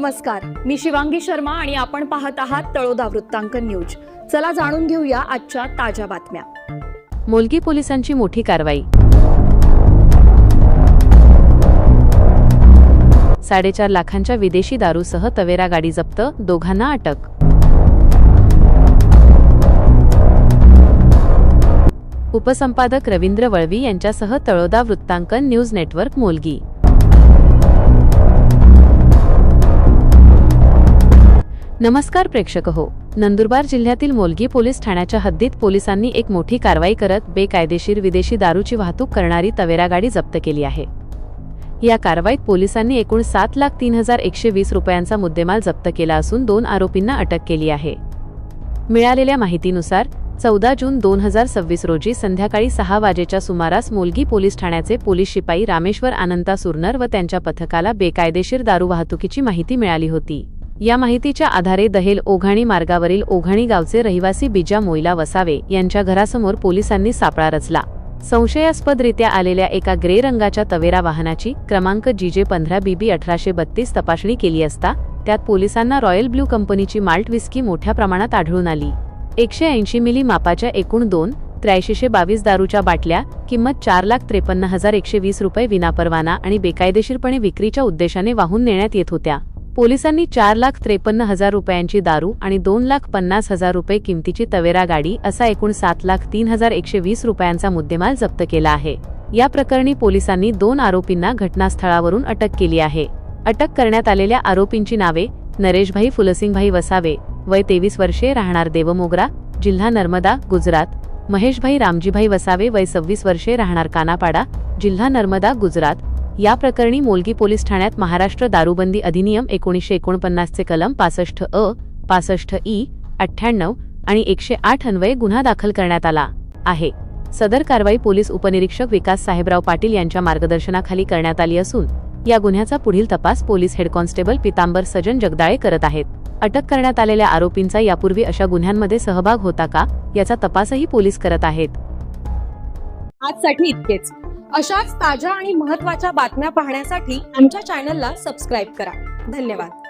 नमस्कार, मी शिवांगी शर्मा आणि आपण पाहत आहात तळोदा वृत्तांकन न्यूज। चला जाणून घेऊया आजच्या ताज्या बातम्या। मोलगी पोलिसांची मोठी कारवाई। 4.5 लाखांच्या विदेशी दारूसह तवेरा गाडी जप्त, दोघांना अटक। उपसंपादक रवींद्र वळवी यांच्यासह तळोदा वृत्तांकन न्यूज नेटवर्क मोलगी। नमस्कार प्रेक्षक हो, नंदुरबार जिल्ह्यातील मोलगी पोलीस ठाण्याच्या हद्दीत पोलिसांनी एक मोठी कारवाई करत बेकायदेशीर विदेशी दारूची वाहतूक करणारी तवेरा गाडी जप्त केली आहे। या कारवाईत पोलिसांनी एकूण 7,03,120 रुपयांचा मुद्देमाल जप्त केला असून 2 आरोपींना अटक केली आहे। मिळालेल्या माहितीनुसार 14 जून 2026 रोजी संध्याकाळी 6 वाजेच्या सुमारास मोलगी पोलीस ठाण्याचे पोलीस शिपाई रामेश्वर अनंता सुरनर व त्यांच्या पथकाला बेकायदेशीर दारू वाहतुकीची माहिती मिळाली होती। या माहितीच्या आधारे दहेल ओघाणी मार्गावरील ओघाणी गावचे रहिवासी बिजा मोईला वसावे यांच्या घरासमोर पोलिसांनी सापळा रचला। संशयास्पदरित्या आलेल्या एका ग्रे रंगाच्या तवेरा वाहनाची क्रमांक GJ 15BB 1832 तपासणी केली असता त्यात पोलिसांना रॉयल ब्लू कंपनीची माल्ट विस्की मोठ्या प्रमाणात आढळून आली। 180 मिली मापाच्या एकूण 2,8322 दारूच्या बाटल्या किंमत 4,53,120 रुपये विनापरवाना आणि बेकायदेशीरपणे विक्रीच्या उद्देशाने वाहून नेण्यात येत होत्या। पोलिसांनी 4,53,000 रुपयांची दारू आणि 2,50,000 रुपये किमतीची तवेरा गाडी असा एकूण 7,03,120 रुपयांचा मुद्देमाल जप्त केला आहे। या प्रकरणी पोलिसांनी 2 आरोपींना घटनास्थळावरून अटक केली आहे। अटक करण्यात आलेल्या आरोपींची नावे नरेशभाई फुलसिंगभाई वसावे, वय 23 वर्षे, राहणार देवमोगरा, जिल्हा नर्मदा, गुजरात। महेशभाई रामजीभाई वसावे, वय 26 वर्षे, राहणार कानापाडा, जिल्हा नर्मदा, गुजरात। या प्रकरणी मोलगी पोलीस ठाण्यात महाराष्ट्र दारूबंदी अधिनियम 1949 चे कलम 65A, 65E, 98 आणि 108 अन्वये गुन्हा दाखल करण्यात आला आहे। सदर कारवाई पोलीस उपनिरीक्षक विकास साहेबराव पाटील यांच्या मार्गदर्शनाखाली करण्यात आली असून या गुन्ह्याचा पुढील तपास पोलीस हेड कॉन्स्टेबल पितांबर सजन जगदाळे करत आहेत। अटक करण्यात आलेल्या आरोपींचा यापूर्वी अशा गुन्ह्यांमध्ये सहभाग होता का याचा तपासही पोलीस करत आहेत। आजसाठी इतकेच। अशाच ताज्या आणि महत्त्वाच्या बातम्या पाहण्यासाठी आमच्या चॅनलला सबस्क्राइब करा। धन्यवाद।